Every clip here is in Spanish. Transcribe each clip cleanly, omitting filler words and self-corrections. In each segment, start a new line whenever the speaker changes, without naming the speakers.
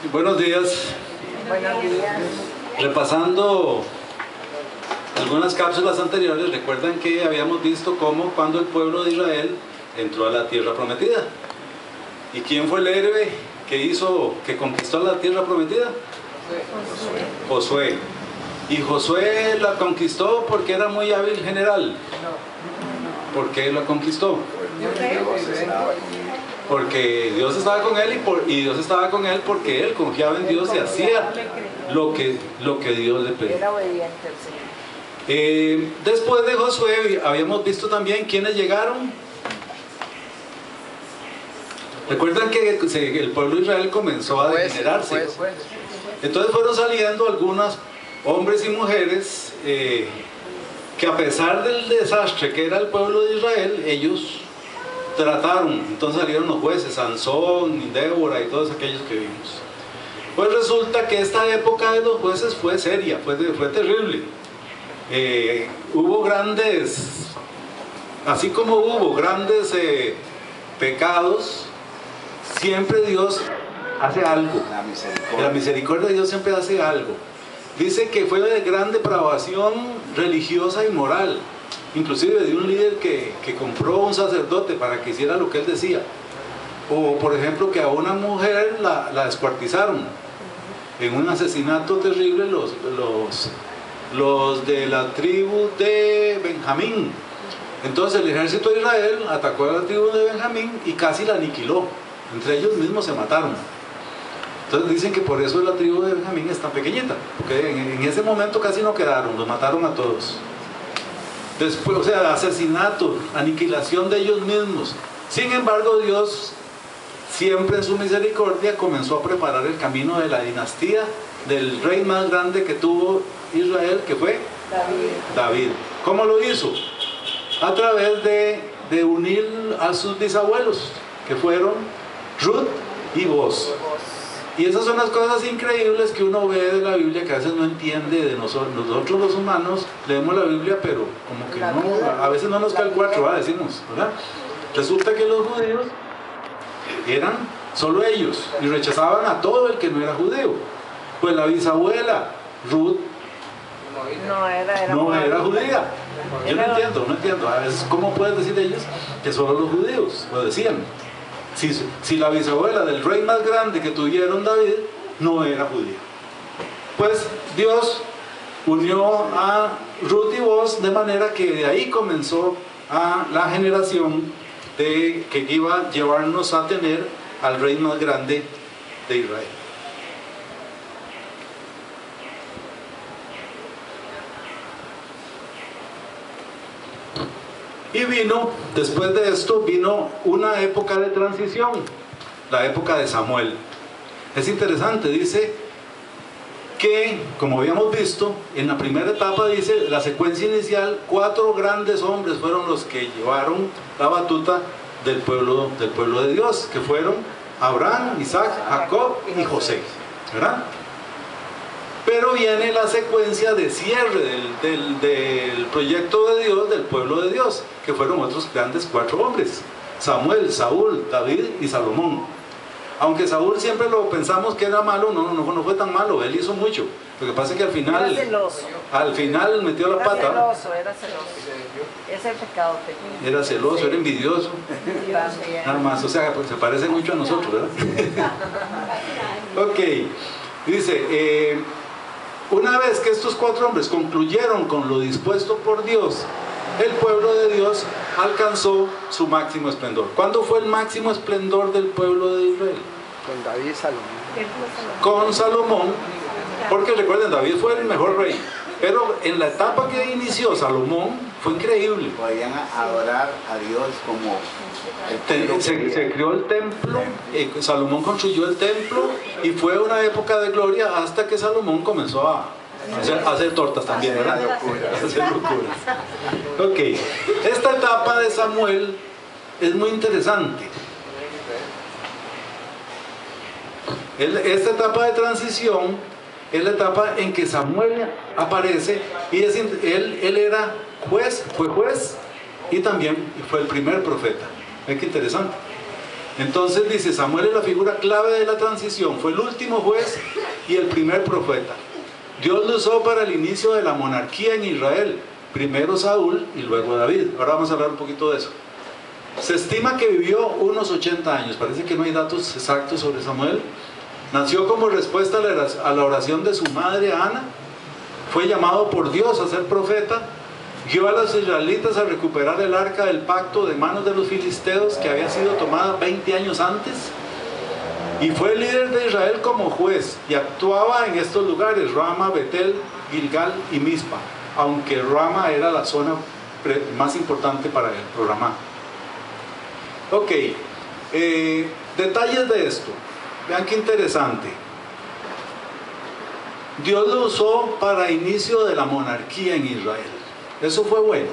Buenos días.
Buenos días.
Repasando algunas cápsulas anteriores, recuerdan que habíamos visto cómo cuando el pueblo de Israel entró a la tierra prometida. ¿Y quién fue el héroe que conquistó la tierra prometida? Josué. Y Josué la conquistó porque era muy hábil general. ¿Por qué la conquistó? Porque Dios estaba con él y Dios estaba con él porque él confiaba en Dios y hacía lo que Dios le pedía.
Era obediente al Señor.
Después de Josué habíamos visto también quiénes llegaron. Recuerdan que el pueblo de Israel comenzó a degenerarse. Entonces fueron saliendo algunos hombres y mujeres que a pesar del desastre que era el pueblo de Israel, ellos trataron. Entonces salieron los jueces, Sansón y Débora y todos aquellos que vimos. Pues resulta que esta época de los jueces fue seria, fue terrible. Hubo grandes, así como hubo grandes pecados, siempre Dios hace algo. La misericordia de Dios siempre hace algo. Dice que fue de gran depravación religiosa y moral, inclusive de un líder que compró a un sacerdote para que hiciera lo que él decía. O por ejemplo que a una mujer la descuartizaron en un asesinato terrible los de la tribu de Benjamín. Entonces el ejército de Israel atacó a la tribu de Benjamín y casi la aniquiló. Entre ellos mismos se mataron. Entonces dicen que por eso la tribu de Benjamín es tan pequeñita, porque en ese momento casi no quedaron, los mataron a todos. Después, o sea, asesinato, aniquilación de ellos mismos. Sin embargo, Dios siempre en su misericordia comenzó a preparar el camino de la dinastía del rey más grande que tuvo Israel, que fue David. ¿Cómo lo hizo? A través de unir a sus bisabuelos, que fueron Ruth y Boaz. Y esas son las cosas increíbles que uno ve de la Biblia que a veces no entiende de nosotros. Nosotros los humanos leemos la Biblia, pero como que no, a veces no nos cae el 4, decimos, ¿verdad? Resulta que los judíos eran solo ellos y rechazaban a todo el que no era judío. Pues la bisabuela Ruth no era judía. Yo no entiendo. A veces, ¿cómo pueden decir ellos que solo los judíos lo decían? Si la bisabuela del rey más grande que tuvieron David no era judía. Pues Dios unió a Ruth y Boaz de manera que de ahí comenzó la generación que iba a llevarnos a tener al rey más grande de Israel. Y después de esto vino una época de transición, la época de Samuel. Es interesante, dice que, como habíamos visto, en la primera etapa dice, la secuencia inicial, 4 grandes hombres fueron los que llevaron la batuta del pueblo de Dios, que fueron Abraham, Isaac, Jacob y José, ¿verdad? Pero viene la secuencia de cierre del proyecto de Dios, del pueblo de Dios, que fueron otros grandes 4 hombres: Samuel, Saúl, David y Salomón. Aunque Saúl siempre lo pensamos que era malo, no fue tan malo, él hizo mucho. Lo que pasa es que al final metió la pata.
Era celoso. Es el pecado pequeño.
Era celoso, era envidioso. Nada más, o sea, pues se parece mucho a nosotros, ¿verdad? Ok, dice, una vez que estos 4 hombres concluyeron con lo dispuesto por Dios, el pueblo de Dios alcanzó su máximo esplendor. ¿Cuándo fue el máximo esplendor del pueblo de Israel?
Con David y Salomón.
Con Salomón, porque recuerden, David fue el mejor rey, pero en la etapa que inició Salomón fue increíble.
Podían adorar a Dios como
se creó el templo, Salomón construyó el templo y fue una época de gloria hasta que Salomón comenzó a hacer tortas también, ¿verdad? Hacer locuras. Ok, esta etapa de Samuel es muy interesante. Esta etapa de transición es la etapa en que Samuel aparece y él era juez, fue juez y también fue el primer profeta. ¿Ven qué interesante? Entonces dice, Samuel es la figura clave de la transición, fue el último juez y el primer profeta. Dios lo usó para el inicio de la monarquía en Israel, primero Saúl y luego David. Ahora vamos a hablar un poquito de eso. Se estima que vivió unos 80 años, parece que no hay datos exactos sobre Samuel. Nació como respuesta a la oración de su madre Ana, fue llamado por Dios a ser profeta, guió a los israelitas a recuperar el arca del pacto de manos de los filisteos que había sido tomada 20 años antes, y fue líder de Israel como juez y actuaba en estos lugares: Rama, Betel, Gilgal y Mizpa, aunque Rama era la zona más importante para él, o Ramá. Ok, detalles de esto. Vean qué interesante. Dios lo usó para inicio de la monarquía en Israel. ¿Eso fue bueno?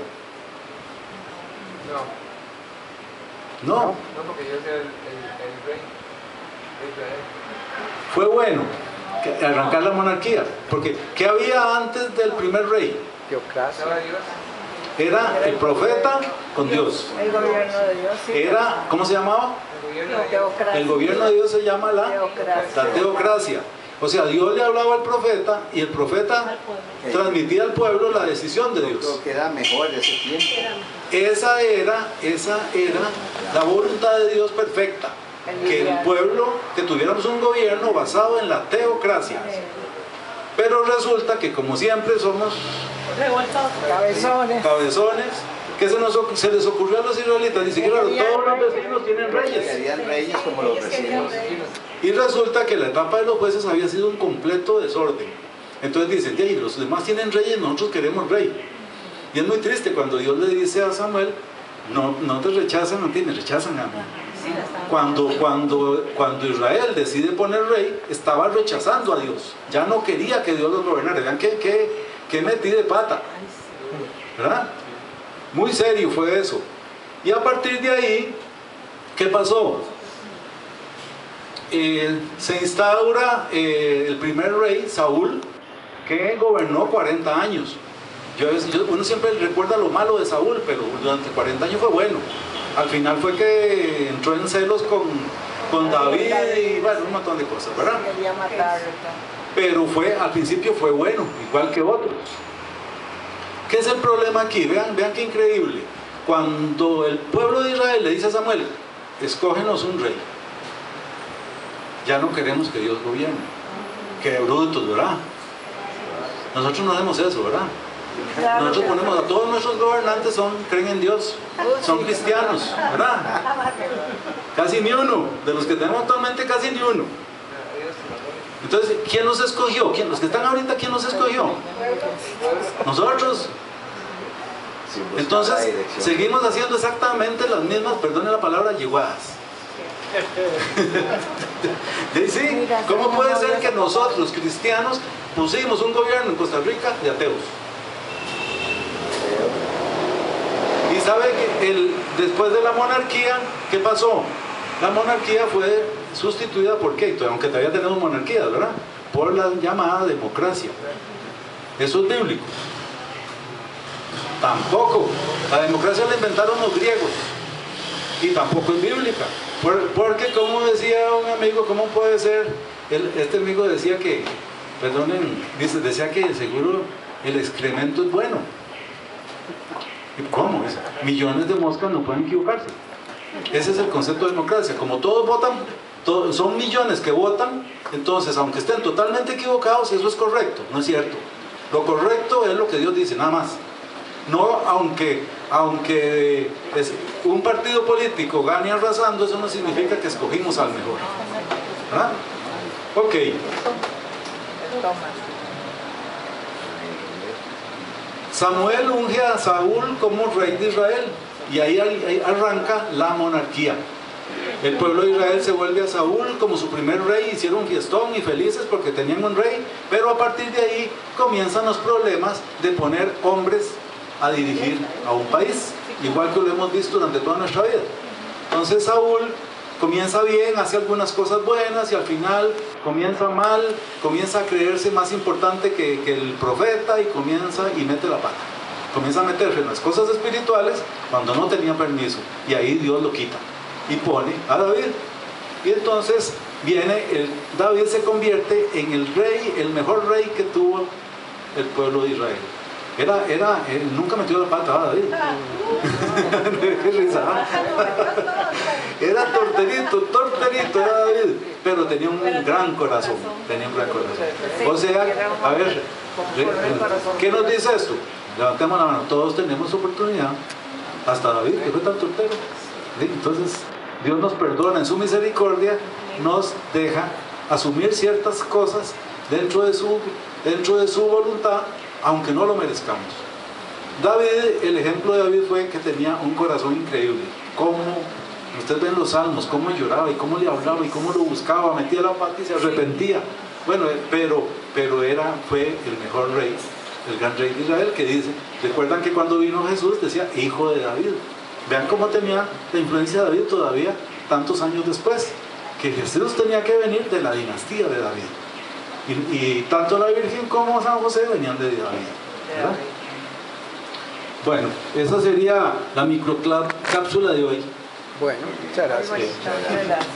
No. No.
No, porque yo soy el rey de Israel.
Fue bueno arrancar la monarquía. Porque ¿qué había antes del primer rey?
Teocracia.
Era el profeta con Dios.
El gobierno de Dios. Sí,
Era, ¿cómo se llamaba? El gobierno de Dios se llama la teocracia. O sea, Dios le hablaba al profeta y el profeta transmitía al pueblo la decisión de Dios.
Creo que era mejor de ese tiempo.
Esa era la voluntad de Dios perfecta. Que el pueblo, que tuviéramos un gobierno basado en la teocracia. Pero resulta que, como siempre, somos cabezones. ¿Qué se les ocurrió a los israelitas? Dice, claro, todos los vecinos tienen reyes.
Querían reyes como los vecinos.
Y resulta que la etapa de los jueces había sido un completo desorden. Entonces dicen, los demás tienen reyes, nosotros queremos rey. Y es muy triste cuando Dios le dice a Samuel, no te rechazan a ti, me rechazan a mí. Cuando Israel decide poner rey, estaba rechazando a Dios. Ya no quería que Dios los gobernara. Vean qué metí de pata, ¿verdad? Muy serio fue eso. Y a partir de ahí, ¿qué pasó? Se instaura el primer rey, Saúl, que gobernó 40 años. Uno siempre recuerda lo malo de Saúl, pero durante 40 años fue bueno. Al final fue que entró en celos con David y bueno, un montón de cosas, ¿verdad? Pero al principio fue bueno, igual que otros. ¿Qué es el problema aquí? Vean qué increíble. Cuando el pueblo de Israel le dice a Samuel, escógenos un rey, ya no queremos que Dios gobierne. Qué brutos, ¿verdad? Nosotros no hacemos eso, ¿verdad? Nosotros ponemos a todos nuestros gobernantes, creen en Dios, son cristianos, ¿verdad? Casi ni uno, de los que tenemos actualmente casi ni uno. Entonces, ¿quién nos escogió? Los que están ahorita, ¿quién nos escogió? Nosotros. Entonces, seguimos haciendo exactamente las mismas, perdone la palabra, yeguadas. ¿Sí? ¿Cómo puede ser que nosotros, cristianos, pusimos un gobierno en Costa Rica de ateos? Y sabe que después de la monarquía, ¿qué pasó? La monarquía fue sustituida por qué? Aunque todavía tenemos monarquías, ¿verdad? Por la llamada democracia. Eso es bíblico. Tampoco. La democracia la inventaron los griegos y tampoco es bíblica. Porque, como decía un amigo, ¿cómo puede ser? Este amigo decía que, decía que seguro el excremento es bueno. ¿Cómo? Millones de moscas no pueden equivocarse. Ese es el concepto de democracia. Como todos votan, son millones que votan, entonces aunque estén totalmente equivocados, eso es correcto. No es cierto. Lo correcto es lo que Dios dice, nada más. No, aunque un partido político gane arrasando, eso no significa que escogimos al mejor. ¿Ah? Ok. Samuel unge a Saúl como rey de Israel y ahí arranca la monarquía. El pueblo de Israel se vuelve a Saúl como su primer rey, hicieron un fiestón y felices porque tenían un rey, pero a partir de ahí comienzan los problemas de poner hombres a dirigir a un país, igual que lo hemos visto durante toda nuestra vida. Entonces Saúl comienza bien, hace algunas cosas buenas y al final comienza mal, comienza a creerse más importante que el profeta y mete la pata. Comienza a meterse en las cosas espirituales cuando no tenía permiso y ahí Dios lo quita. y pone a David. Y entonces David se convierte en el rey, el mejor rey que tuvo el pueblo de Israel. Él nunca metió la pata a David. Qué risa. Era torterito era David, pero tenía un gran corazón. O sea, a ver, ¿qué nos dice esto? Levantemos la mano, todos tenemos oportunidad, hasta David, que fue tan tortero. Entonces, Dios nos perdona, en su misericordia nos deja asumir ciertas cosas dentro de su voluntad, aunque no lo merezcamos. David, el ejemplo de David fue que tenía un corazón increíble. Como ustedes ven los salmos, cómo lloraba y cómo le hablaba y cómo lo buscaba, metía la pata y se arrepentía. Bueno, pero fue el mejor rey, el gran rey de Israel, que dice, recuerdan que cuando vino Jesús decía hijo de David. Vean cómo tenía la influencia de David todavía tantos años después, que Jesús tenía que venir de la dinastía de David. Y tanto la Virgen como San José venían de David, ¿verdad? Bueno, esa sería la microcápsula de hoy.
Bueno, muchas gracias.
Muchas gracias.